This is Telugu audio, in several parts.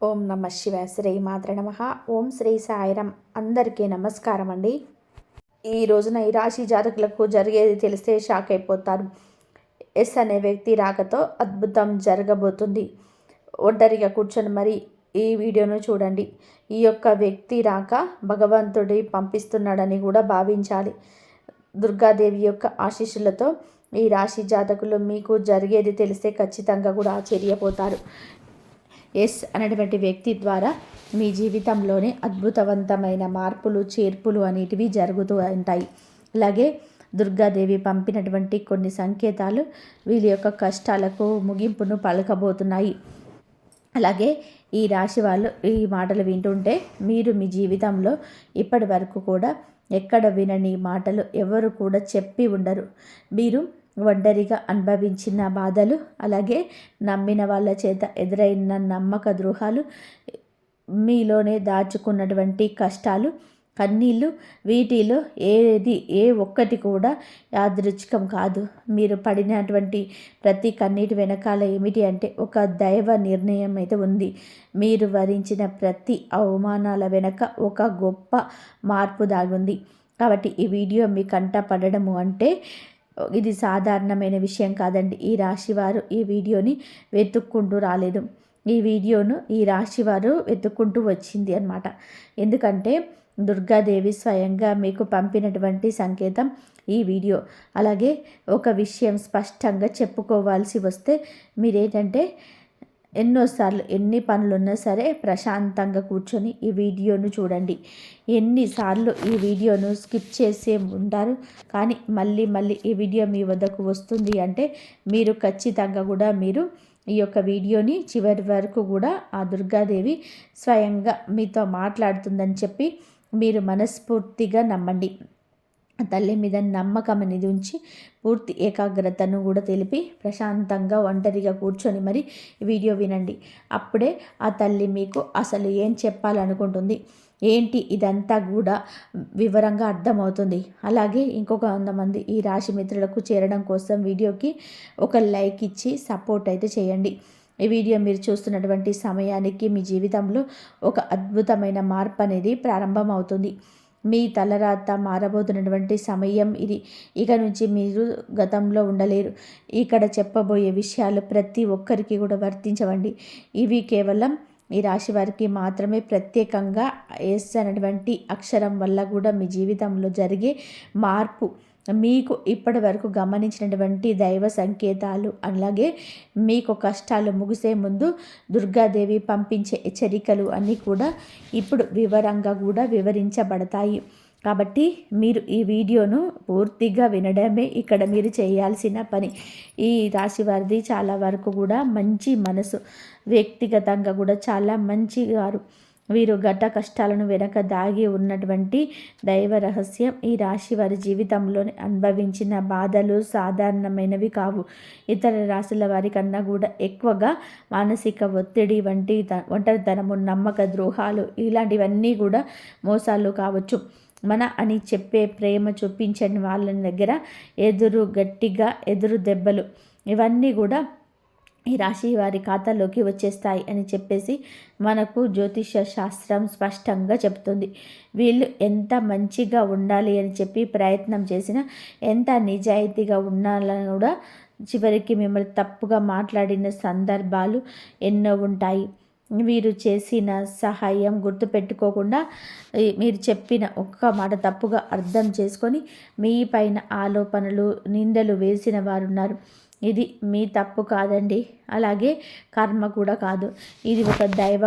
ఓం నమ శివాయ. శ్రీ మాత్ర నమ. ఓం శ్రీ సాయిరం. అందరికీ నమస్కారం అండి. ఈ రోజున ఈ రాశి జాతకులకు జరిగేది తెలిస్తే షాక్ అయిపోతారు. ఎస్ అనే వ్యక్తి రాకతో అద్భుతం జరగబోతుంది. ఒంటరిగా కూర్చొని మరి ఈ వీడియోను చూడండి. ఈ యొక్క వ్యక్తి రాక భగవంతుడి పంపిస్తున్నాడని కూడా భావించాలి. దుర్గాదేవి యొక్క ఆశీస్సులతో ఈ రాశి జాతకులు మీకు జరిగేది తెలిస్తే ఖచ్చితంగా కూడా ఆశ్చర్యపోతారు. ఎస్ అనేటువంటి వ్యక్తి ద్వారా మీ జీవితంలోనే అద్భుతవంతమైన మార్పులు చేర్పులు అనేటివి జరుగుతూ ఉంటాయి. అలాగే దుర్గాదేవి పంపినటువంటి కొన్ని సంకేతాలు వీళ్ళ యొక్క కష్టాలకు ముగింపును పలకబోతున్నాయి. అలాగే ఈ రాశి వాళ్ళు ఈ మాటలు వింటుంటే మీరు మీ జీవితంలో ఇప్పటి వరకు కూడా ఎక్కడ వినని మాటలు ఎవరు కూడా చెప్పి ఉండరు. మీరు ఒంటరిగా అనుభవించిన బాధలు, అలాగే నమ్మిన వాళ్ళ చేత ఎదురైన నమ్మక ద్రోహాలు, మీలోనే దాచుకున్నటువంటి కష్టాలు, కన్నీళ్ళు, వీటిలో ఏ ఒక్కటి కూడా యాదృచ్ఛికం కాదు. మీరు పడినటువంటి ప్రతి కన్నీటి వెనకాల ఏమిటి అంటే ఒక దైవ నిర్ణయం అయితే ఉంది. మీరు భరించిన ప్రతి అవమానాల వెనక ఒక గొప్ప మార్పు దాగుంది. కాబట్టి ఈ వీడియో మీ కంట పడడము అంటే ఇది సాధారణమైన విషయం కాదండి. ఈ రాశివారు ఈ వీడియోని వెతుక్కుంటూ రాలేదు. ఈ వీడియోను ఈ రాశివారు వెతుక్కుంటూ వచ్చింది అన్నమాట. ఎందుకంటే దుర్గాదేవి స్వయంగా మీకు పంపినటువంటి సంకేతం ఈ వీడియో. అలాగే ఒక విషయం స్పష్టంగా చెప్పుకోవాల్సి వస్తే మీరేంటంటే ఎన్నోసార్లు ఎన్ని పనులున్నా సరే ప్రశాంతంగా కూర్చొని ఈ వీడియోను చూడండి. ఎన్నిసార్లు ఈ వీడియోను స్కిప్ చేసే ఉంటారు, కానీ మళ్ళీ ఈ వీడియో మీ వద్దకు వస్తుంది అంటే మీరు ఖచ్చితంగా కూడా మీరు ఈ యొక్క వీడియోని చివరి వరకు కూడా ఆ దుర్గాదేవి స్వయంగా మీతో మాట్లాడుతుందని చెప్పి మీరు మనస్ఫూర్తిగా నమ్మండి. తల్లి మీద నమ్మకం అనేది ఉంచి పూర్తి ఏకాగ్రతను కూడా తెలిపి ప్రశాంతంగా ఒంటరిగా కూర్చొని మరి వీడియో వినండి. అప్పుడే ఆ తల్లి మీకు అసలు ఏం చెప్పాలనుకుంటుంది ఏంటి ఇదంతా కూడా వివరంగా అర్థమవుతుంది. అలాగే ఇంకొక 100 మంది ఈ రాశి మిత్రులకు చేరడం కోసం వీడియోకి ఒక లైక్ ఇచ్చి సపోర్ట్ అయితే చేయండి. ఈ వీడియో మీరు చూస్తున్నటువంటి సమయానికి మీ జీవితంలో ఒక అద్భుతమైన మార్పు అనేది ప్రారంభమవుతుంది. మీ తలరాత మారబోతున్నటువంటి సమయం ఇది. ఇక నుంచి మీరు గతంలో ఉండలేరు. ఇక్కడ చెప్పబోయే విషయాలు ప్రతి ఒక్కరికి కూడా వర్తించవండి. ఇవి కేవలం ఈ రాశి వారికి మాత్రమే ప్రత్యేకంగా ఎస్ అనేటువంటి అక్షరం వల్ల కూడా మీ జీవితంలో జరిగే మార్పు, మీకు ఇప్పటి వరకు గమనించినటువంటి దైవ సంకేతాలు, అలాగే మీకు కష్టాలు ముగిసే ముందు దుర్గాదేవి పంపించే హెచ్చరికలు అన్నీ కూడా ఇప్పుడు వివరంగా కూడా వివరించబడతాయి. కాబట్టి మీరు ఈ వీడియోను పూర్తిగా వినడమే ఇక్కడ మీరు చేయాల్సిన పని. ఈ రాశి వారిది చాలా వరకు కూడా మంచి మనసు, వ్యక్తిగతంగా కూడా చాలా మంచివారు. వీరు గత కష్టాలను వెనక దాగి ఉన్నటువంటి దైవ రహస్యం. ఈ రాశి వారి జీవితంలో అనుభవించిన బాధలు సాధారణమైనవి కావు. ఇతర రాశుల వారి కన్నా కూడా ఎక్కువగా మానసిక ఒత్తిడి వంటి ఒంటరితనము, నమ్మక ద్రోహాలు, ఇలాంటివన్నీ కూడా మోసాలు కావచ్చు. మన అని చెప్పే ప్రేమ చూపించని వాళ్ళ దగ్గర గట్టిగా ఎదురు దెబ్బలు, ఇవన్నీ కూడా ఈ రాశి వారి ఖాతాలోకి వచ్చేస్తాయి అని చెప్పేసి మనకు జ్యోతిష శాస్త్రం స్పష్టంగా చెప్తుంది. వీళ్ళు ఎంత మంచిగా ఉండాలి అని చెప్పి ప్రయత్నం చేసినా, ఎంత నిజాయితీగా ఉండాలని కూడా చివరికి మిమ్మల్ని తప్పుగా మాట్లాడిన సందర్భాలు ఎన్నో ఉంటాయి. వీరు చేసిన సహాయం గుర్తుపెట్టుకోకుండా మీరు చెప్పిన ఒక్క మాట తప్పుగా అర్థం చేసుకొని మీ పైన ఆరోపణలు, నిందలు వేసిన వారు ఉన్నారు. ఇది మీ తప్పు కాదండి, అలాగే కర్మ కూడా కాదు. ఇది ఒక దైవ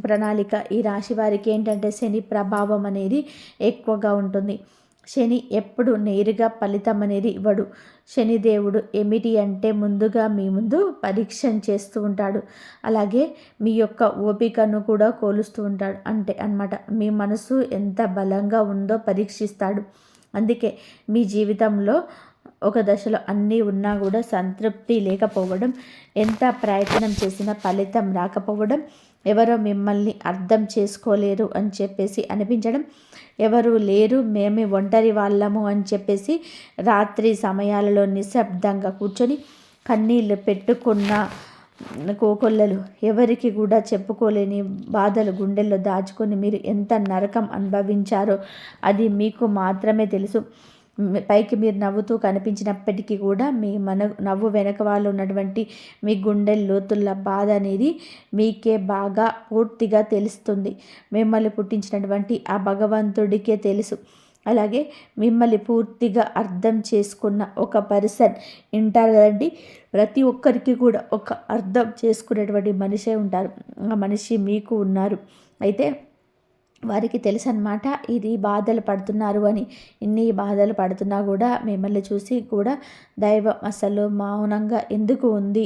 ప్రణాళిక. ఈ రాశి వారికి ఏంటంటే శని ప్రభావం అనేది ఎక్కువగా ఉంటుంది. శని ఎప్పుడు నేరుగా ఫలితం అనేది ఇవ్వడు. శనిదేవుడు ఏమిటి అంటే ముందుగా మీ ముందు పరీక్ష చేస్తూ ఉంటాడు. అలాగే మీ యొక్క ఓపికను కూడా కోలుస్తూ ఉంటాడు. అంటే అన్నమాట మీ మనసు ఎంత బలంగా ఉందో పరీక్షిస్తాడు. అందుకే మీ జీవితంలో ఒక దశలో అన్నీ ఉన్నా కూడా సంతృప్తి లేకపోవడం, ఎంత ప్రయత్నం చేసినా ఫలితం రాకపోవడం, ఎవరో మిమ్మల్ని అర్థం చేసుకోలేరు అని చెప్పేసి అనిపించడం, ఎవరు లేరు మేమే ఒంటరి వాళ్ళము అని చెప్పేసి రాత్రి సమయాలలో నిశ్శబ్దంగా కూర్చొని కన్నీళ్ళు పెట్టుకున్న కోకొల్లలు, ఎవరికి కూడా చెప్పుకోలేని బాధలు గుండెల్లో దాచుకొని మీరు ఎంత నరకం అనుభవించారో అది మీకు మాత్రమే తెలుసు. పైకి మీరు నవ్వుతూ కనిపించినప్పటికీ కూడా మీ నవ్వు వెనక వాళ్ళు ఉన్నటువంటి మీ గుండె లోతుల బాధ అనేది మీకే బాగా పూర్తిగా తెలుస్తుంది. మిమ్మల్ని పుట్టించినటువంటి ఆ భగవంతుడికే తెలుసు. అలాగే మిమ్మల్ని పూర్తిగా అర్థం చేసుకున్న ఒక పర్సన్ ఉంటారు కదండి, ప్రతి ఒక్కరికి కూడా ఒక అర్థం చేసుకునేటువంటి మనిషే ఉంటారు. ఆ మనిషి మీకు ఉన్నారు. అయితే వారికి తెలుసు అన్నమాట ఇది బాధలు పడుతున్నారు అని. ఇన్ని బాధలు పడుతున్నా కూడా మిమ్మల్ని చూసి కూడా దైవం అసలు మౌనంగా ఎందుకు ఉంది,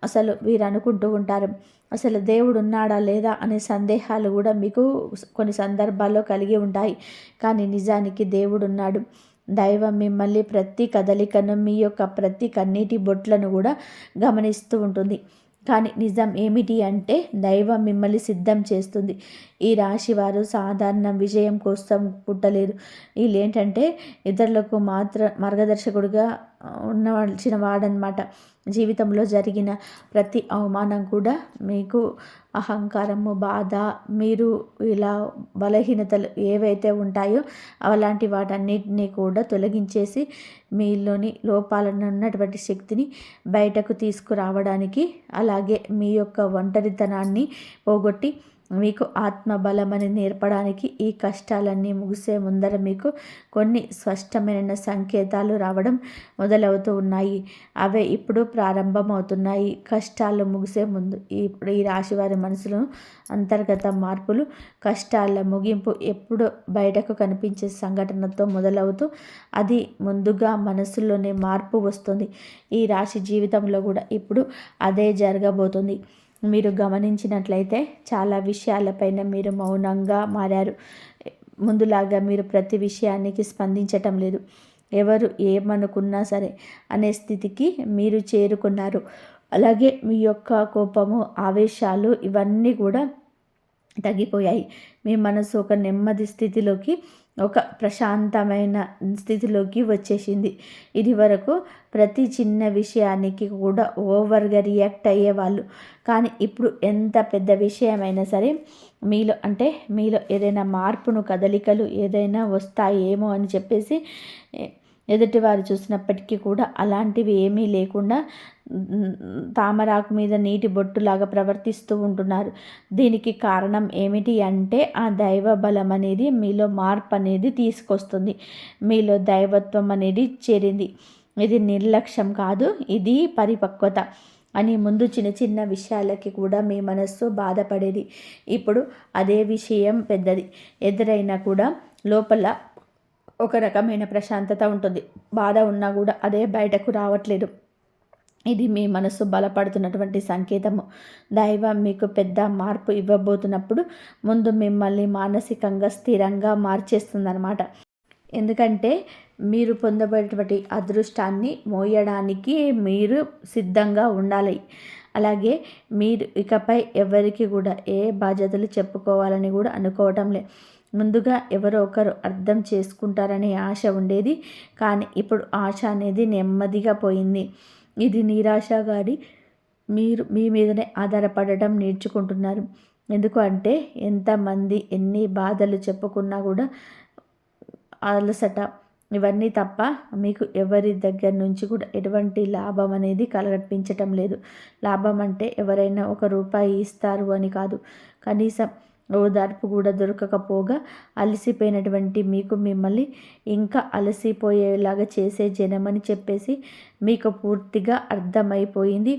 అసలు వీరు అనుకుంటూ ఉంటారు. అసలు దేవుడు ఉన్నాడా లేదా అనే సందేహాలు కూడా మీకు కొన్ని సందర్భాల్లో కలిగి ఉంటాయి. కానీ నిజానికి దేవుడు ఉన్నాడు. దైవం మిమ్మల్ని ప్రతి కదలికను, మీ యొక్క ప్రతి కన్నీటి బొట్లను కూడా గమనిస్తూ ఉంటుంది. కానీ నిజం ఏమిటి అంటే దైవం మిమ్మల్ని సిద్ధం చేస్తుంది. ఈ రాశి వారు సాధారణ విజయం కోసం పుట్టలేదు. వీళ్ళు ఏంటంటే ఇతరులకు మార్గదర్శకుడిగా ఉండవలసిన వాడనమాట. జీవితంలో జరిగిన ప్రతి అవమానం కూడా మీకు అహంకారము, బాధ, మీరు ఇలా బలహీనతలు ఏవైతే ఉంటాయో అలాంటి వాటన్నిటినీ కూడా తొలగించేసి మీలోని లోపాలను ఉన్నటువంటి శక్తిని బయటకు తీసుకురావడానికి, అలాగే మీ యొక్క ఒంటరితనాన్ని పోగొట్టి మీకు ఆత్మబలమని నేర్పడానికి ఈ కష్టాలన్నీ ముగిసే ముందర మీకు కొన్ని స్పష్టమైన సంకేతాలు రావడం మొదలవుతూ ఉన్నాయి. అవే ఇప్పుడు ప్రారంభమవుతున్నాయి. కష్టాలు ముగిసే ముందు ఇప్పుడు ఈ రాశివారి మనసులో అంతర్గత మార్పులు, కష్టాల ముగింపు ఎప్పుడు బయటకు కనిపించే సంఘటనతో మొదలవుతూ అది ముందుగా మనసులోనే మార్పు వస్తుంది. ఈ రాశి జీవితంలో కూడా ఇప్పుడు అదే జరగబోతుంది. మీరు గమనించినట్లయితే చాలా విషయాలపైన మీరు మౌనంగా మారారు. ముందులాగా మీరు ప్రతి విషయానికి స్పందించటం లేదు. ఎవరు ఏమనుకున్నా సరే అనే స్థితికి మీరు చేరుకున్నారు. అలాగే మీ యొక్క కోపము, ఆవేశాలు ఇవన్నీ కూడా తగ్గిపోయాయి. మీ మనసు ఒక నెమ్మది స్థితిలోకి, ఒక ప్రశాంతమైన స్థితిలోకి వచ్చేసింది. ఇది వరకు ప్రతి చిన్న విషయానికి కూడా ఓవర్గా రియాక్ట్ అయ్యేవాళ్ళు. కానీ ఇప్పుడు ఎంత పెద్ద విషయమైనా సరే మీలో ఏదైనా మార్పును, కదలికలు ఏదైనా వస్తాయేమో అని చెప్పేసి ఎదుటివారు చూసినప్పటికీ కూడా అలాంటివి ఏమీ లేకుండా తామరాకు మీద నీటి బొట్టులాగా ప్రవర్తిస్తూ ఉంటున్నారు. దీనికి కారణం ఏమిటి అంటే ఆ దైవ బలం అనేది మీలో మార్పు అనేది తీసుకొస్తుంది. మీలో దైవత్వం అనేది చేరింది. ఇది నిర్లక్ష్యం కాదు, ఇది పరిపక్వత అని. ముందు చిన్న చిన్న విషయాలకి కూడా మీ మనస్సు బాధపడేది. ఇప్పుడు అదే విషయం పెద్దది ఎదురైనా కూడా లోపల ఒక రకమైన ప్రశాంతత ఉంటుంది. బాధ ఉన్నా కూడా అదే బయటకు రావట్లేదు. ఇది మీ మనసు బలపడుతున్నటువంటి సంకేతము. దైవం మీకు పెద్ద మార్పు ఇవ్వబోతున్నప్పుడు ముందు మిమ్మల్ని మానసికంగా స్థిరంగా మార్చేస్తుందన్నమాట. ఎందుకంటే మీరు పొందబడేటువంటి అదృష్టాన్ని మోయడానికి మీరు సిద్ధంగా ఉండాలి. అలాగే మీరు ఇకపై ఎవరికి కూడా ఏ బాధ్యతలు చెప్పుకోవాలని కూడా అనుకోవటం లే. ముందుగా ఎవరో ఒకరు అర్థం చేసుకుంటారనే ఆశ ఉండేది. కానీ ఇప్పుడు ఆశ అనేది నెమ్మదిగా పోయింది. ఇది నిరాశ కానీ మీరు మీ మీదనే ఆధారపడటం నేర్చుకుంటున్నారు. ఎందుకు అంటే ఎంతమంది ఎన్ని బాధలు చెప్పుకున్నా కూడా అలసట ఇవన్నీ తప్ప మీకు ఎవరి దగ్గర నుంచి కూడా ఎటువంటి లాభం అనేది కలగపించటం లేదు. లాభం అంటే ఎవరైనా ₹1 ఇస్తారు అని కాదు. కనీసం ఓదార్పు కూడా దొరకకపోగా అలసిపోయినటువంటి మీకు మిమ్మల్ని ఇంకా అలసిపోయేలాగా చేసే జనమని చెప్పేసి మీకు పూర్తిగా అర్థమైపోయింది.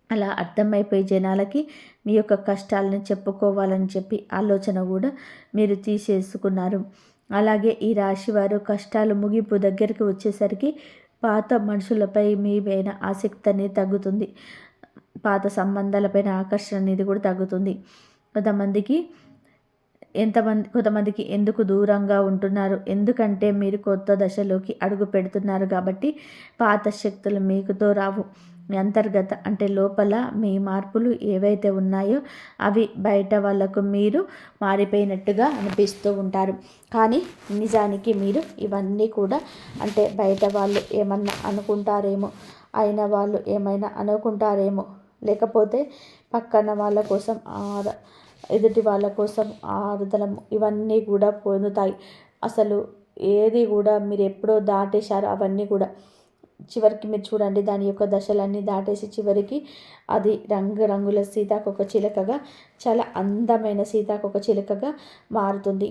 అలా అర్థమైపోయే జనాలకి మీ యొక్క కష్టాలను చెప్పుకోవాలని చెప్పి ఆలోచన కూడా మీరు తీసేసుకున్నారు. అలాగే ఈ రాశి వారు కష్టాలు ముగింపు దగ్గరికి వచ్చేసరికి పాత మనుషులపై మీ పైన ఆసక్తి అనేది తగ్గుతుంది. పాత సంబంధాలపైన ఆకర్షణ అనేది కూడా తగ్గుతుంది. కొంతమందికి ఎందుకు దూరంగా ఉంటున్నారు, ఎందుకంటే మీరు కొత్త దశలోకి అడుగు పెడుతున్నారు కాబట్టి పాత శక్తులు మీకుతో రావు. మీ అంతర్గత అంటే లోపల మీ మార్పులు ఏవైతే ఉన్నాయో అవి బయట వాళ్ళకు మీరు మారిపోయినట్టుగా అనిపిస్తూ ఉంటారు. కానీ నిజానికి మీరు ఇవన్నీ కూడా బయట వాళ్ళు ఏమన్నా అనుకుంటారేమో, అయిన వాళ్ళు ఏమైనా అనుకుంటారేమో, లేకపోతే పక్కన వాళ్ళ కోసం ఎదుటి వాళ్ళ కోసం ఆరుదలం ఇవన్నీ కూడా పొందుతాయి. అసలు ఏది కూడా మీరు ఎప్పుడో దాటేశారో అవన్నీ కూడా చివరికి మీరు చూడండి, దాని యొక్క దశలన్నీ దాటేసి చివరికి అది రంగురంగుల సీతాకొక చిలుకగా, చాలా అందమైన సీతాకొక చిలుకగా మారుతుంది.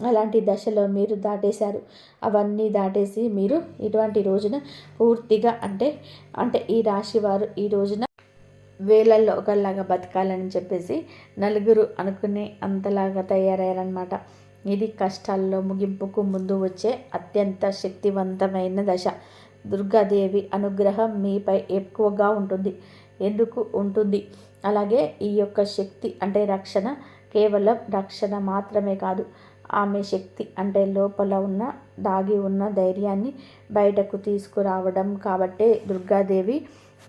అలాంటి దశలో మీరు దాటేశారు. అవన్నీ దాటేసి మీరు ఇటువంటి రోజున పూర్తిగా అంటే ఈ రాశి వారు ఈ రోజున వేలల్లో ఒకలాగా బతకాలని చెప్పేసి నలుగురు అనుకునే అంతలాగా తయారయ్యారనమాట. ఇది కష్టాల్లో ముగింపుకు ముందు వచ్చే అత్యంత శక్తివంతమైన దశ. దుర్గాదేవి అనుగ్రహం మీపై ఎక్కువగా ఉంటుంది. ఎందుకు ఉంటుంది? అలాగే ఈ యొక్క శక్తి అంటే రక్షణ, కేవలం రక్షణ మాత్రమే కాదు. ఆమె శక్తి అంటే లోపల ఉన్న దాగి ఉన్న ధైర్యాన్ని బయటకు తీసుకురావడం. కాబట్టే దుర్గాదేవి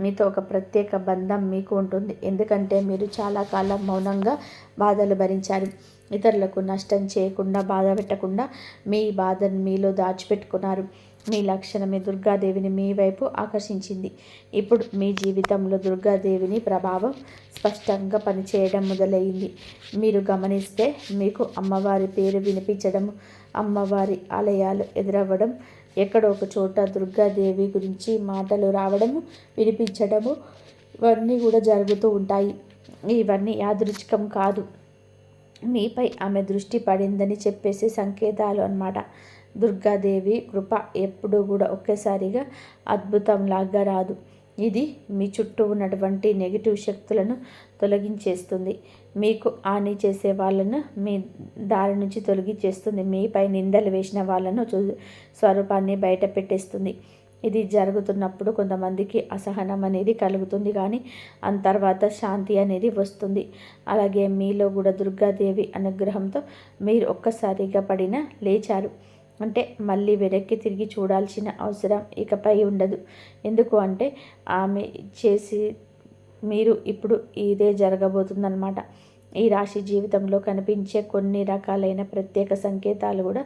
మీతో ఒక ప్రత్యేక బంధం మీకు ఉంటుంది. ఎందుకంటే మీరు చాలా కాలం మౌనంగా బాధలు భరించారు. ఇతరులకు నష్టం చేయకుండా, బాధ పెట్టకుండా మీ బాధను మీలో దాచిపెట్టుకున్నారు. మీ లక్షణమే దుర్గాదేవిని మీ వైపు ఆకర్షించింది. ఇప్పుడు మీ జీవితంలో దుర్గాదేవిని ప్రభావం స్పష్టంగా పనిచేయడం మొదలైంది. మీరు గమనిస్తే మీకు అమ్మవారి పేరు వినిపించడం, అమ్మవారి ఆలయాలు ఎదురవ్వడం, ఎక్కడో ఒక చోట దుర్గాదేవి గురించి మాటలు రావడము, వినిపించడము ఇవన్నీ కూడా జరుగుతూ ఉంటాయి. ఇవన్నీ యాదృచ్ఛికం కాదు, మీపై ఆమె దృష్టి పడిందని చెప్పేసి సంకేతాలు అన్నమాట. దుర్గాదేవి కృప ఎప్పుడూ కూడా ఒకేసారిగా అద్భుతంలాగా రాదు. ఇది మీ చుట్టూ ఉన్నటువంటి నెగిటివ్ శక్తులను తొలగించేస్తుంది. మీకు హాని చేసే వాళ్ళను మీ దారి నుంచి తొలగించేస్తుంది. మీపై నిందలు వేసిన వాళ్ళను స్వరూపాన్ని బయట పెట్టేస్తుంది. ఇది జరుగుతున్నప్పుడు కొంతమందికి అసహనం అనేది కలుగుతుంది, కానీ ఆ తర్వాత శాంతి అనేది వస్తుంది. అలాగే మీలో కూడా దుర్గాదేవి అనుగ్రహంతో మీరు ఒక్కసారిగా పడిన లేచారు అంటే మళ్ళీ వెనక్కి తిరిగి చూడాల్సిన అవసరం ఇకపై ఉండదు. ఎందుకు అంటే ఆమె చేసి మీరు ఇప్పుడు ఇదే జరగబోతుందన్నమాట. ఈ రాశి జీవితంలో కనిపించే కొన్ని రకాలైన ప్రత్యేక సంకేతాలు కూడా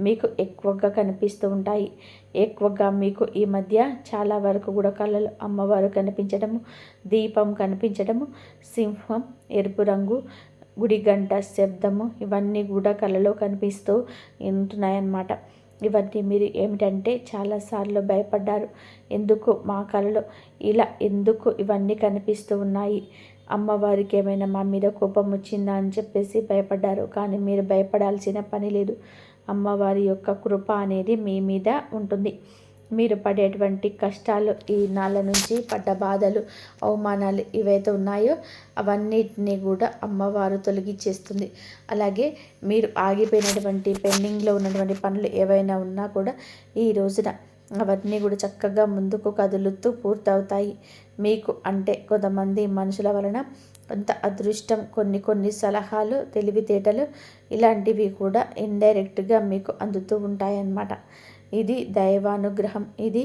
మీకు ఎక్కువగా కనిపిస్తూ ఉంటాయి. ఎక్కువగా మీకు ఈ మధ్య చాలా వరకు కూడా కళలు అమ్మవారు కనిపించడము, దీపం కనిపించడము, సింహం, ఎరుపు రంగు, గుడి గంట శబ్దము ఇవన్నీ కూడా కళలో కనిపిస్తూ ఉంటున్నాయన్నమాట. ఇవన్నీ మీరు ఏమిటంటే చాలాసార్లు భయపడ్డారు. ఎందుకు మా కళలో ఇలా ఎందుకు ఇవన్నీ కనిపిస్తూ ఉన్నాయి, అమ్మవారికి ఏమైనా మా మీద కోపం వచ్చిందా అని చెప్పేసి భయపడ్డారు. కానీ మీరు భయపడాల్సిన పని లేదు. అమ్మవారి యొక్క కృప అనేది మీ మీద ఉంటుంది. మీరు పడేటువంటి కష్టాలు, ఈ నాళ్ళ నుంచి పడ్డ బాధలు, అవమానాలు ఏవైతే ఉన్నాయో అవన్నిటినీ కూడా అమ్మవారు తొలగించేస్తుంది. అలాగే మీరు ఆగిపోయినటువంటి పెండింగ్లో ఉన్నటువంటి పనులు ఏవైనా ఉన్నా కూడా ఈ రోజున అవన్నీ కూడా చక్కగా ముందుకు కదులుతూ పూర్తవుతాయి. మీకు అంటే కొంతమంది మనుషుల వలన కొంత అదృష్టం, కొన్ని సలహాలు, తెలివితేటలు ఇలాంటివి కూడా ఇండైరెక్ట్గా మీకు అందుతూ ఉంటాయన్నమాట. ఇది దైవానుగ్రహం, ఇది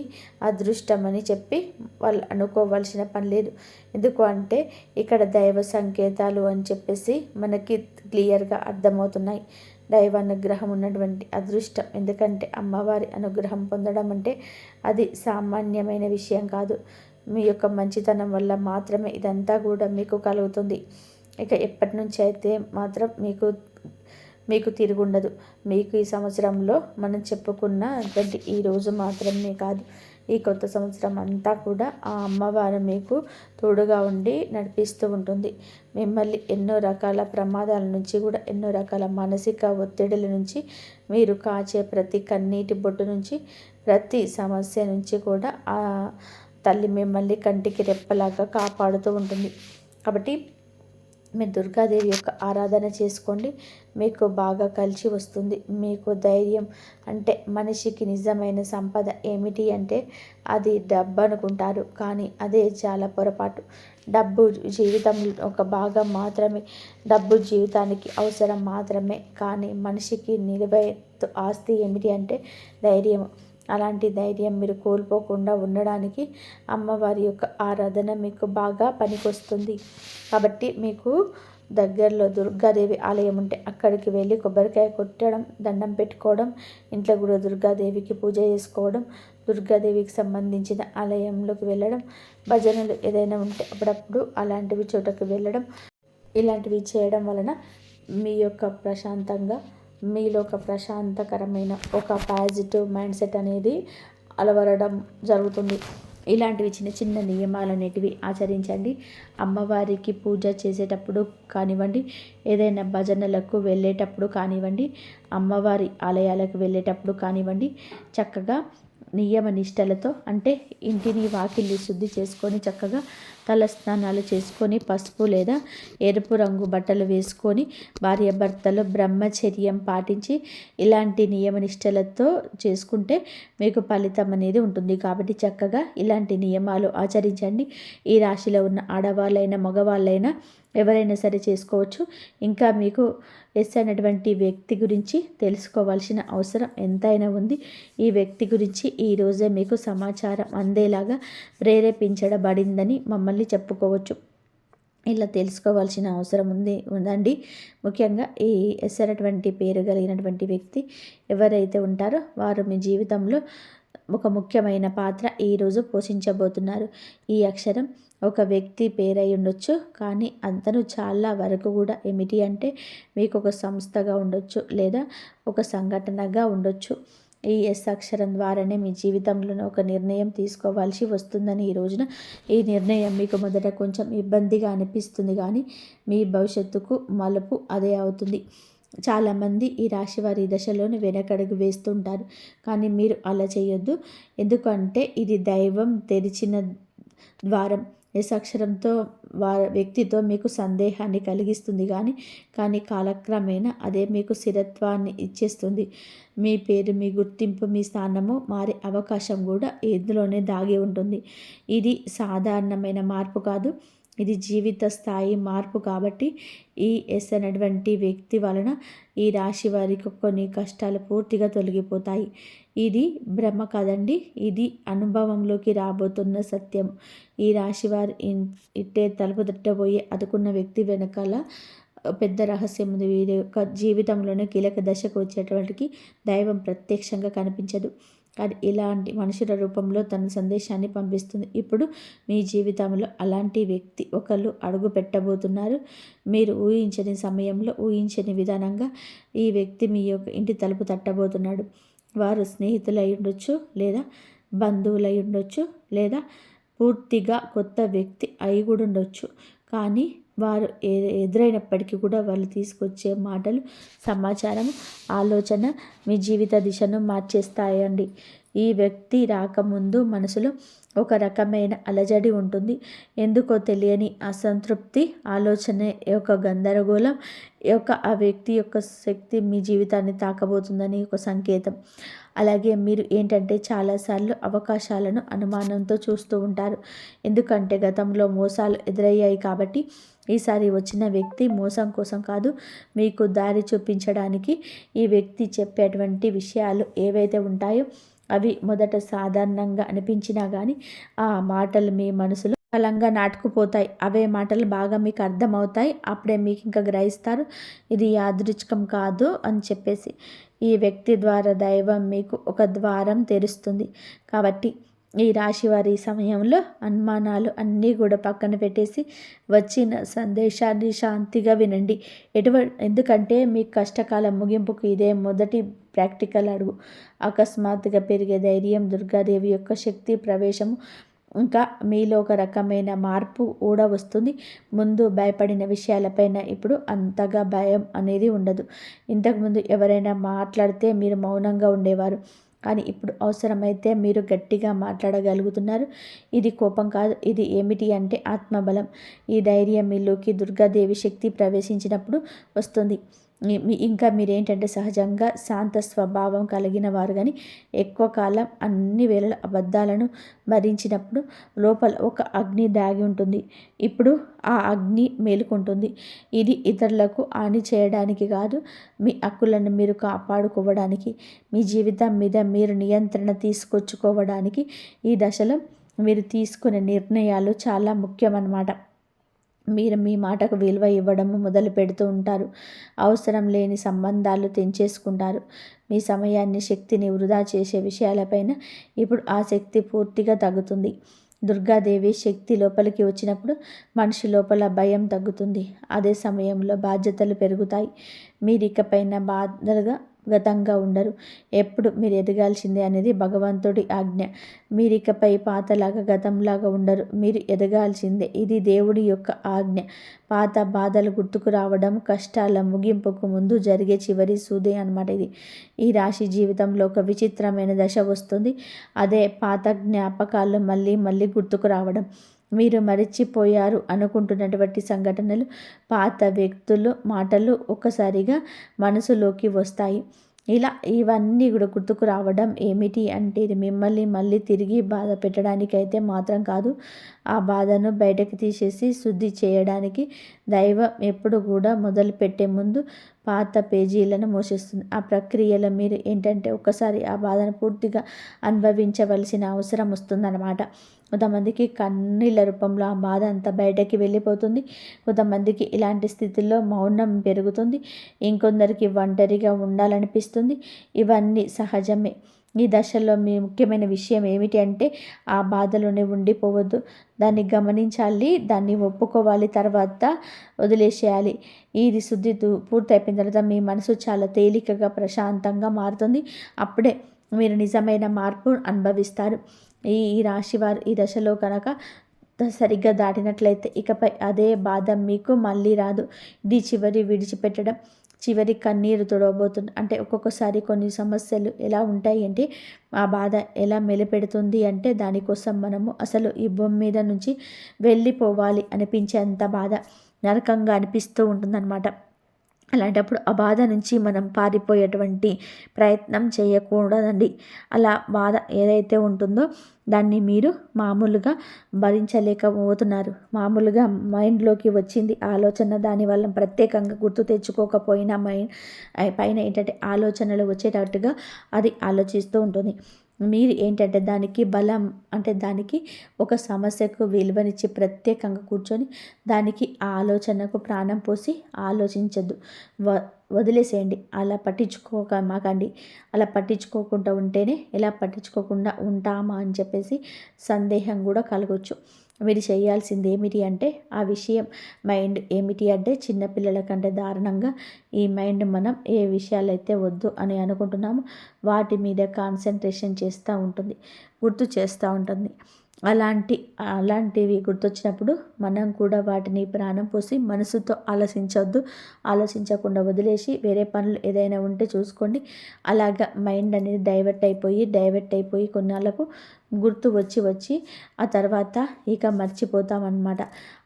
అదృష్టం అని చెప్పి వాళ్ళు అనుకోవాల్సిన పని లేదు. ఎందుకు అంటే ఇక్కడ దైవ సంకేతాలు అని చెప్పేసి మనకి క్లియర్గా అర్థమవుతున్నాయి. దైవానుగ్రహం ఉన్నటువంటి అదృష్టం. ఎందుకంటే అమ్మవారి అనుగ్రహం పొందడం అంటే అది సామాన్యమైన విషయం కాదు. మీ యొక్క మంచితనం వల్ల మాత్రమే ఇదంతా కూడా మీకు కలుగుతుంది. ఇక ఎప్పటి నుంచి అయితే మాత్రం మీకు తిరుగుండదు. మీకు ఈ సంవత్సరంలో మనం చెప్పుకున్నటువంటి ఈ రోజు మాత్రమే కాదు, ఈ కొత్త సంవత్సరం అంతా కూడా ఆ అమ్మవారు మీకు తోడుగా ఉండి నడిపిస్తూ ఉంటుంది. మిమ్మల్ని ఎన్నో రకాల ప్రమాదాల నుంచి కూడా, ఎన్నో రకాల మానసిక ఒత్తిడుల నుంచి, మీరు కాచే ప్రతి కన్నీటి బొట్టు నుంచి, ప్రతి సమస్య నుంచి కూడా ఆ తల్లి మిమ్మల్ని కంటికి రెప్పలాగా కాపాడుతూ ఉంటుంది. కాబట్టి మీరు దుర్గాదేవి యొక్క ఆరాధన చేసుకోండి, మీకు బాగా కలిసి వస్తుంది. మీకు ధైర్యం అంటే మనిషికి నిజమైన సంపద ఏమిటి అంటే అది డబ్బు అనుకుంటారు, కానీ అదే చాలా పొరపాటు. డబ్బు జీవితంలో ఒక భాగం మాత్రమే, డబ్బు జీవితానికి అవసరం మాత్రమే, కానీ మనిషికి నిలువెత్తు ఆస్తి ఏమిటి అంటే ధైర్యం. అలాంటి ధైర్యం మీరు కోల్పోకుండా ఉండడానికి అమ్మవారి యొక్క ఆరాధన మీకు బాగా పనికొస్తుంది. కాబట్టి మీకు దగ్గరలో దుర్గాదేవి ఆలయం ఉంటే అక్కడికి వెళ్ళి కొబ్బరికాయ కొట్టడం, దండం పెట్టుకోవడం, ఇంట్లో కూడా దుర్గాదేవికి పూజ చేసుకోవడం, దుర్గాదేవికి సంబంధించిన ఆలయంలోకి వెళ్ళడం, భజనలు ఏదైనా ఉంటే అప్పుడప్పుడు అలాంటివి చోటకు వెళ్ళడం, ఇలాంటివి చేయడం వలన మీ యొక్క ప్రశాంతంగా మీలో ఒక ప్రశాంతకరమైన ఒక పాజిటివ్ మైండ్ సెట్ అనేది అలవరడం జరుగుతుంది. ఇలాంటివి చిన్న చిన్న నియమాలు అనేటివి ఆచరించండి. అమ్మవారికి పూజ చేసేటప్పుడు కానివ్వండి, ఏదైనా భజనలకు వెళ్ళేటప్పుడు కానివ్వండి, అమ్మవారి ఆలయాలకు వెళ్ళేటప్పుడు కానివ్వండి, చక్కగా నియమ నిష్టలతో, అంటే ఇంటిని వాకిలి శుద్ధి చేసుకొని చక్కగా తల స్నానాలు చేసుకొని పసుపు లేదా ఎరుపు రంగు బట్టలు వేసుకొని భార్యాభర్తలు బ్రహ్మచర్యం పాటించి ఇలాంటి నియమ నిష్టలతో చేసుకుంటే మీకు ఫలితం అనేది ఉంటుంది. కాబట్టి చక్కగా ఇలాంటి నియమాలు ఆచరించండి. ఈ రాశిలో ఉన్న ఆడవాళ్ళైనా మగవాళ్ళైనా ఎవరైనా సరే చేసుకోవచ్చు. ఇంకా మీకు ఎస్ అనేటువంటి వ్యక్తి గురించి తెలుసుకోవాల్సిన అవసరం ఎంతైనా ఉంది. ఈ వ్యక్తి గురించి ఈరోజే మీకు సమాచారం అందేలాగా ప్రేరేపించబడిందని మమ్మల్ని చెప్పుకోవచ్చు. ఇలా తెలుసుకోవాల్సిన అవసరం ఉందండి. ముఖ్యంగా ఈ ఎస్ అనేటువంటి పేరు కలిగినటువంటి వ్యక్తి ఎవరైతే ఉంటారో వారు మీ జీవితంలో ఒక ముఖ్యమైన పాత్ర ఈరోజు పోషించబోతున్నారు. ఈ అక్షరం ఒక వ్యక్తి పేరై ఉండొచ్చు, కానీ అతను చాలా వరకు కూడా ఏమిటి అంటే మీకు ఒక సంస్థగా ఉండొచ్చు లేదా ఒక సంఘటనగా ఉండొచ్చు. ఈ ఎస్ అక్షరం ద్వారానే మీ జీవితంలో ఒక నిర్ణయం తీసుకోవాల్సి వస్తుందని ఈ రోజున ఈ నిర్ణయం మీకు మొదట కొంచెం ఇబ్బందిగా అనిపిస్తుంది, కానీ మీ భవిష్యత్తుకు మలుపు అదే అవుతుంది. చాలామంది ఈ రాశి వారి దశలోనే వెనకడుగు వేస్తుంటారు, కానీ మీరు అలా చేయొద్దు. ఎందుకంటే ఇది దైవం తెరిచిన ద్వారం. ఎస్ అక్షరంతో వ్యక్తితో మీకు సందేహాన్ని కలిగిస్తుంది, కానీ కాలక్రమేణా అదే మీకు స్థిరత్వాన్ని ఇచ్చేస్తుంది. మీ పేరు, మీ గుర్తింపు, మీ స్థానము మారే అవకాశం కూడా ఇందులోనే దాగి ఉంటుంది. ఇది సాధారణమైన మార్పు కాదు, ఇది జీవిత స్థాయి మార్పు. కాబట్టి ఈ ఎస్ అనేటువంటి వ్యక్తి వలన ఈ రాశి వారికి కొన్ని కష్టాలు పూర్తిగా తొలగిపోతాయి. ఇది భ్రమ కాదండి, ఇది అనుభవంలోకి రాబోతున్న సత్యం. ఈ రాశి వారు ఇట్టే తలుపు తట్టబోయే అదుకున్న వ్యక్తి వెనకాల పెద్ద రహస్యం ఉంది. వీరి యొక్క జీవితంలోనే కీలక దశకు వచ్చేటువంటికి దైవం ప్రత్యక్షంగా కనిపించదు, కానీ ఇలాంటి మనుషుల రూపంలో తన సందేశాన్ని పంపిస్తుంది. ఇప్పుడు మీ జీవితంలో అలాంటి వ్యక్తి ఒకళ్ళు అడుగు పెట్టబోతున్నారు. మీరు ఊహించని సమయంలో, ఊహించని విధానంగా ఈ వ్యక్తి మీ యొక్క ఇంటి తలుపు తట్టబోతున్నాడు. వారు స్నేహితులై ఉండొచ్చు, లేదా బంధువులై ఉండొచ్చు, లేదా పూర్తిగా కొత్త వ్యక్తి అయి కూడా ఉండొచ్చు. కానీ వారు ఎదురైనప్పటికీ కూడా వాళ్ళు తీసుకొచ్చే మాటలు, సమాచారం, ఆలోచన మీ జీవిత దిశను మార్చేస్తాయండి. ఈ వ్యక్తి రాకముందు మనసులో ఒక రకమైన అలజడి ఉంటుంది. ఎందుకో తెలియని అసంతృప్తి, ఆలోచన యొక్క గందరగోళం, ఆ వ్యక్తి యొక్క శక్తి మీ జీవితాన్ని తాకబోతుందని ఒక సంకేతం. అలాగే మీరు ఏంటంటే చాలాసార్లు అవకాశాలను అనుమానంతో చూస్తూ ఉంటారు. ఎందుకంటే గతంలో మోసాలు ఎదురయ్యాయి. కాబట్టి ఈసారి వచ్చిన వ్యక్తి మోసం కోసం కాదు, మీకు దారి చూపించడానికి ఈ వ్యక్తి చెప్పేటువంటి విషయాలు ఏవైతే ఉంటాయో అవి మొదట సాధారణంగా అనిపించినా కానీ ఆ మాటలు మీ మనసులో బలంగా నాటుకుపోతాయి. అవే మాటలు బాగా మీకు అర్థమవుతాయి. అప్పుడే మీకు ఇంకా గ్రహిస్తారు ఇది యాదృచ్ఛికం కాదు అని చెప్పేసి. ఈ వ్యక్తి ద్వారా దైవం మీకు ఒక ద్వారం తెరుస్తుంది. కాబట్టి ఈ రాశి వారి సమయంలో అనుమానాలు అన్నీ కూడా పక్కన పెట్టేసి వచ్చిన సందేశాన్ని శాంతిగా వినండి. ఎందుకంటే మీ కష్టకాలం ముగింపుకు ఇదే మొదటి ప్రాక్టికల్ అడుగు. అకస్మాత్తుగా పెరిగే ధైర్యం, దుర్గాదేవి యొక్క శక్తి ప్రవేశము, ఇంకా మీలో ఒక రకమైన మార్పు కూడా వస్తుంది. ముందు భయపడిన విషయాలపైన ఇప్పుడు అంతగా భయం అనేది ఉండదు. ఇంతకుముందు ఎవరైనా మాట్లాడితే మీరు మౌనంగా ఉండేవారు, కానీ ఇప్పుడు అవసరమైతే మీరు గట్టిగా మాట్లాడగలుగుతున్నారు. ఇది కోపం కాదు, ఇది ఏమిటి అంటే ఆత్మబలం. ఈ ధైర్యం మీలోకి దుర్గాదేవి శక్తి ప్రవేశించినప్పుడు వస్తుంది. ఇంకా మీరేంటంటే సహజంగా శాంత స్వభావం కలిగిన వారు, కానీ ఎక్కువ కాలం అన్ని వేళల అబద్ధాలను భరించినప్పుడు లోపల ఒక అగ్ని దాగి ఉంటుంది. ఇప్పుడు ఆ అగ్ని మేలుకుంటుంది. ఇది ఇతరులకు హాని చేయడానికి కాదు, మీ హక్కులను మీరు కాపాడుకోవడానికి, మీ జీవితం మీద మీరు నియంత్రణ తీసుకొచ్చుకోవడానికి ఈ దశలో మీరు తీసుకునే నిర్ణయాలు చాలా ముఖ్యమన్నమాట. మీరు మీ మాటకు విలువ ఇవ్వడము మొదలు పెడుతూ ఉంటారు. అవసరం లేని సంబంధాలు తెంచేసుకుంటారు. మీ సమయాన్ని, శక్తిని వృధా చేసే విషయాలపైన ఇప్పుడు ఆ శక్తి పూర్తిగా తగ్గుతుంది. దుర్గాదేవి శక్తి లోపలికి వచ్చినప్పుడు మనిషి లోపల భయం తగ్గుతుంది. అదే సమయంలో బాధ్యతలు పెరుగుతాయి. మీరు ఇకపైన బాధలుగా గతంగా ఉండరు. ఎప్పుడు మీరు ఎదగాల్సిందే అనేది భగవంతుడి ఆజ్ఞ. మీరు ఇకపై పాతలాగా గతంలాగా ఉండరు. మీరు ఎదగాల్సిందే. ఇది దేవుడి యొక్క ఆజ్ఞ. పాత బాధలు గుర్తుకు రావడం కష్టాల ముగింపుకు ముందు జరిగే చివరి సూదే అన్నమాట ఇది. ఈ రాశి జీవితంలో ఒక విచిత్రమైన దశ వస్తుంది. అదే పాత జ్ఞాపకాలు మళ్ళీ మళ్ళీ గుర్తుకు రావడం. మీరు మరిచిపోయారు అనుకుంటున్నటువంటి సంఘటనలు, పాత వ్యక్తులు, మాటలు ఒక్కసారిగా మనసులోకి వస్తాయి. ఇలా ఇవన్నీ కూడా గుర్తుకు రావడం ఏమిటి అంటే ఇది మిమ్మల్ని మళ్ళీ తిరిగి బాధ పెట్టడానికైతే మాత్రం కాదు. ఆ బాధను బయటకు తీసేసి శుద్ధి చేయడానికి దైవం ఎప్పుడు కూడా మొదలుపెట్టే ముందు పాత పేజీలను మోసేస్తుంది. ఆ ప్రక్రియలో మీరు ఏంటంటే ఒక్కసారి ఆ బాధను పూర్తిగా అనుభవించవలసిన అవసరం వస్తుందన్నమాట. కొంతమందికి కన్నీళ్ళ రూపంలో ఆ బాధ అంతా బయటకి వెళ్ళిపోతుంది. కొంతమందికి ఇలాంటి స్థితిలో మౌనం పెరుగుతుంది. ఇంకొందరికి ఒంటరిగా ఉండాలనిపిస్తుంది. ఇవన్నీ సహజమే. ఈ దశలో మీ ముఖ్యమైన విషయం ఏమిటి అంటే ఆ బాధలోనే ఉండిపోవద్దు. దాన్ని గమనించాలి, దాన్ని ఒప్పుకోవాలి, తర్వాత వదిలేసేయాలి. ఇది శుద్ధి పూర్తి అయిపోయిన తర్వాత మీ మనసు చాలా తేలికగా ప్రశాంతంగా మారుతుంది. అప్పుడే మీరు నిజమైన మార్పు అనుభవిస్తారు. ఈ రాశి వారు ఈ దశలో కనుక సరిగ్గా దాటినట్లయితే ఇకపై అదే బాధ మీకు మళ్ళీ రాదు. ఇది చివరి విడిచిపెట్టడం, చివరి కన్నీరు తుడవబోతుంది. అంటే ఒక్కొక్కసారి కొన్ని సమస్యలు ఎలా ఉంటాయి అంటే ఆ బాధ ఎలా మెలిపెడుతుంది అంటే దానికోసం మనము అసలు ఈ భూమి మీద నుంచి వెళ్ళిపోవాలి అనిపించేంత బాధ నరకంగా అనిపిస్తూ ఉంటుందన్నమాట. అలాంటప్పుడు ఆ బాధ నుంచి మనం పారిపోయేటువంటి ప్రయత్నం చేయకూడదండి. అలా బాధ ఏదైతే ఉంటుందో దాన్ని మీరు మామూలుగా భరించలేకపోతున్నారు. మామూలుగా మైండ్లోకి వచ్చింది ఆలోచన, దానివల్ల ప్రత్యేకంగా గుర్తు తెచ్చుకోకపోయినా పైన ఏంటంటే ఆలోచనలు వచ్చేటట్టుగా అది ఆలోచిస్తూ ఉంటుంది. మీరు ఏంటంటే దానికి బలం అంటే దానికి ఒక సమస్యకు విలువనిచ్చి ప్రత్యేకంగా కూర్చొని దానికి ఆ ఆలోచనకు ప్రాణం పోసి ఆలోచించద్దు. వదిలేసేయండి. అలా మాకండి. అలా పట్టించుకోకుండా ఉంటేనే ఎలా పట్టించుకోకుండా ఉంటామా అని చెప్పేసి సందేహం కూడా కలగవచ్చు. మీరు చేయాల్సింది ఏమిటి అంటే ఆ విషయం మైండ్ ఏమిటి అంటే చిన్నపిల్లల కంటే దారుణంగా ఈ మైండ్ మనం ఏ విషయాలైతే వద్దు అని అనుకుంటున్నామో వాటి మీద కాన్సన్ట్రేషన్ చేస్తూ ఉంటుంది, గుర్తు చేస్తూ ఉంటుంది. అలాంటివి గుర్తొచ్చినప్పుడు మనం కూడా వాటిని ప్రాణం పోసి మనసుతో ఆలోచించకుండా వదిలేసి వేరే పనులు ఏదైనా ఉంటే చూసుకోండి. అలాగా మైండ్ అనేది డైవర్ట్ అయిపోయి కొన్నాళ్ళకు గుర్తు వచ్చి ఆ తర్వాత ఇక మర్చిపోతామన్నమాట.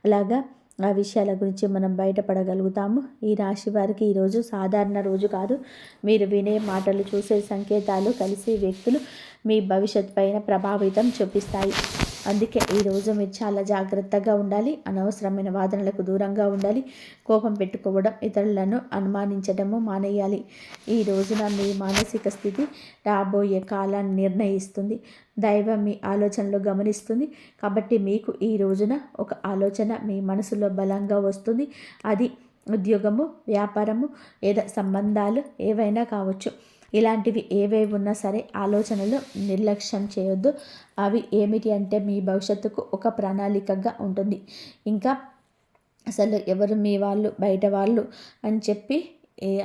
అలాగా ఆ విషయాల గురించి మనం బయటపడగలుగుతాము. ఈ రాశి వారికి ఈరోజు సాధారణ రోజు కాదు. మీరు వినే మాటలు, చూసే సంకేతాలు, కలిసే వ్యక్తులు మీ భవిష్యత్ పైన ప్రభావితం చూపిస్తాయి. అందుకే ఈరోజు మీరు చాలా జాగ్రత్తగా ఉండాలి. అనవసరమైన వాదనలకు దూరంగా ఉండాలి. కోపం పెట్టుకోవడం, ఇతరులను అనుమానించడము మానేయాలి. ఈ రోజున మీ మానసిక స్థితి రాబోయే కాలాన్ని నిర్ణయిస్తుంది. దైవం మీ ఆలోచనలు గమనిస్తుంది. కాబట్టి మీకు ఈ రోజున ఒక ఆలోచన మీ మనసులో బలంగా వస్తుంది. అది ఉద్యోగము, వ్యాపారము లేదా సంబంధాలు ఏవైనా కావచ్చు. ఇలాంటివి ఏవేవి ఉన్నా సరే ఆలోచనలు నిర్లక్ష్యం చేయొద్దు. అవి ఏమిటి అంటే మీ భవిష్యత్తుకు ఒక ప్రణాళికగా ఉంటుంది. ఇంకా అసలు ఎవరు మీ వాళ్ళు, బయట వాళ్ళు అని చెప్పి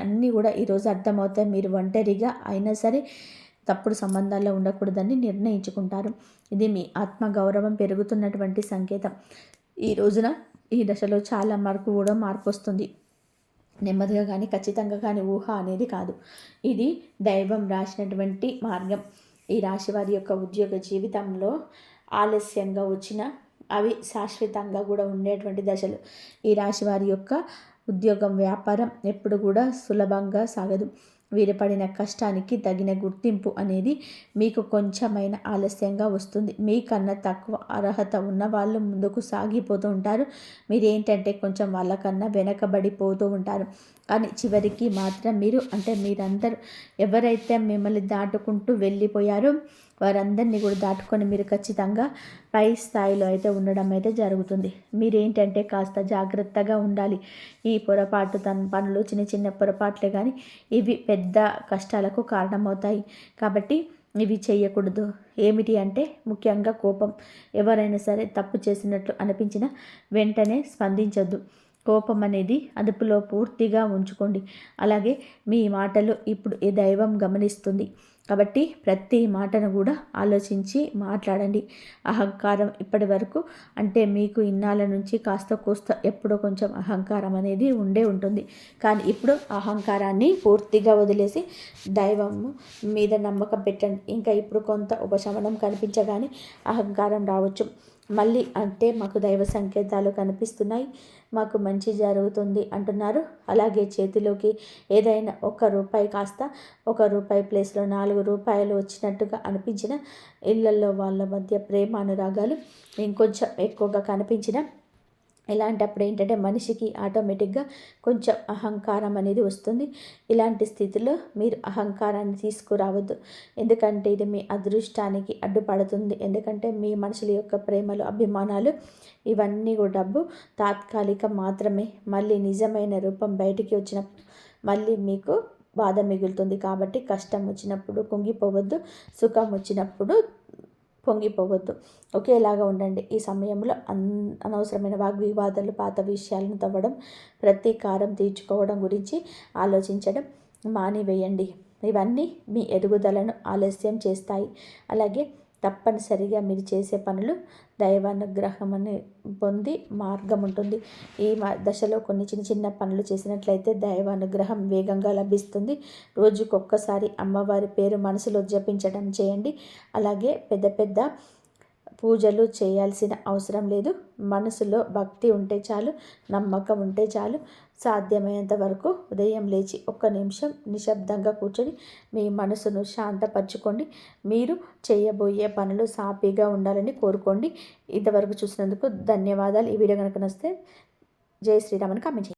అన్నీ కూడా ఈరోజు అర్థమవుతాయి. మీరు ఒంటరిగా అయినా సరే తప్పుడు సంబంధాల్లో ఉండకూడదని నిర్ణయించుకుంటారు. ఇది మీ ఆత్మగౌరవం పెరుగుతున్నటువంటి సంకేతం. ఈ రోజున ఈ దశలో చాలా మార్పు వస్తుంది. నెమ్మదిగా కానీ ఖచ్చితంగా కానీ ఊహ అనేది కాదు. ఇది దైవం రాసినటువంటి మార్గం. ఈ రాశి వారి యొక్క ఉద్యోగ జీవితంలో ఆలస్యంగా వచ్చిన అవి శాశ్వతంగా కూడా ఉండేటువంటి దశలు. ఈ రాశి వారి యొక్క ఉద్యోగం, వ్యాపారం ఎప్పుడు కూడా సులభంగా సాగదు. వీరు పడిన కష్టానికి తగిన గుర్తింపు అనేది మీకు కొంచెమైన ఆలస్యంగా వస్తుంది. మీకన్నా తక్కువ అర్హత ఉన్న వాళ్ళు ముందుకు సాగిపోతూ ఉంటారు. మీరేంటంటే కొంచెం వాళ్ళకన్నా వెనకబడిపోతూ ఉంటారు. కానీ చివరికి మాత్రం మీరందరూ ఎవరైతే మిమ్మల్ని దాటుకుంటూ వెళ్ళిపోయారో వారందరినీ కూడా దాటుకొని మీరు ఖచ్చితంగా పై స్థాయిలో అయితే ఉండడం అయితే జరుగుతుంది. మీరేంటంటే కాస్త జాగ్రత్తగా ఉండాలి. ఈ పొరపాటు పనులు చిన్న చిన్న పొరపాట్లే కానీ ఇవి పెద్ద కష్టాలకు కారణమవుతాయి. కాబట్టి ఇవి చేయకూడదు. ఏమిటి అంటే ముఖ్యంగా కోపం. ఎవరైనా సరే తప్పు చేసినట్లు అనిపించినా వెంటనే స్పందించొద్దు. కోపం అనేది అదుపులో పూర్తిగా ఉంచుకోండి. అలాగే మీ మాటలు ఇప్పుడు ఈ దైవం గమనిస్తుంది. కాబట్టి ప్రతి మాటను కూడా ఆలోచించి మాట్లాడండి. అహంకారం ఇప్పటి వరకు అంటే మీకు ఇన్నాళ్ళ నుంచి కాస్త కోస్త ఎప్పుడో కొంచెం అహంకారం అనేది ఉండే ఉంటుంది. కానీ ఇప్పుడు అహంకారాన్ని పూర్తిగా వదిలేసి దైవం మీద నమ్మకం పెట్టండి. ఇంకా ఇప్పుడు కొంత ఉపశమనం కనిపించగానే అహంకారం రావచ్చు. మళ్ళీ అంటే మాకు దైవ సంకేతాలు కనిపిస్తున్నాయి, మాకు మంచి జరుగుతుంది అంటున్నారు. అలాగే చేతిలోకి ఏదైనా ₹1 కాస్త ₹1 ప్లేస్లో ₹4 వచ్చినట్టుగా అనిపించిన, ఇళ్లల్లో వాళ్ళ మధ్య ప్రేమ అనురాగాలు ఇంకొంచెం ఎక్కువగా కనిపించిన, ఇలాంటప్పుడు ఏంటంటే మనిషికి ఆటోమేటిక్గా కొంచెం అహంకారం అనేది వస్తుంది. ఇలాంటి స్థితిలో మీరు అహంకారాన్ని తీసుకురావద్దు. ఎందుకంటే ఇది మీ అదృష్టానికి అడ్డుపడుతుంది. ఎందుకంటే మీ మనుషుల యొక్క ప్రేమలు, అభిమానాలు ఇవన్నీ కూడా డబ్బు తాత్కాలికం మాత్రమే. మళ్ళీ నిజమైన రూపం బయటికి వచ్చినప్పుడు మళ్ళీ మీకు బాధ మిగులుతుంది. కాబట్టి కష్టం వచ్చినప్పుడు కుంగిపోవద్దు, సుఖం వచ్చినప్పుడు పొంగిపోవద్దు. ఒకేలాగా ఉండండి. ఈ సమయంలో అనవసరమైన వాగ్వివాదాలు, పాత విషయాలను తవ్వడం, ప్రతీకారం తీర్చుకోవడం గురించి ఆలోచించడం మానివేయండి. ఇవన్నీ మీ ఎదుగుదలను ఆలస్యం చేస్తాయి. అలాగే తప్పనిసరిగా మీరు చేసే పనులు దైవానుగ్రహమని పొంది మార్గం ఉంటుంది. ఈ దశలో కొన్ని చిన్న చిన్న పనులు చేసినట్లయితే దైవానుగ్రహం వేగంగా లభిస్తుంది. రోజుకొక్కసారి అమ్మవారి పేరు మనసులో జపించడం చేయండి. అలాగే పెద్ద పెద్ద పూజలు చేయాల్సిన అవసరం లేదు. మనసులో భక్తి ఉంటే చాలు, నమ్మకం ఉంటే చాలు. సాధ్యమైనంత వరకు ఉదయం లేచి 1 నిమిషం నిశ్శబ్దంగా కూర్చొని మీ మనసును శాంతపరచుకోండి. మీరు చేయబోయే పనులు సాఫీగా ఉండాలని కోరుకోండి. ఇంతవరకు చూసినందుకు ధన్యవాదాలు. ఈ వీడియో కనుక నచ్చితే జై శ్రీరామ్ అని కామెంట్ చేయండి.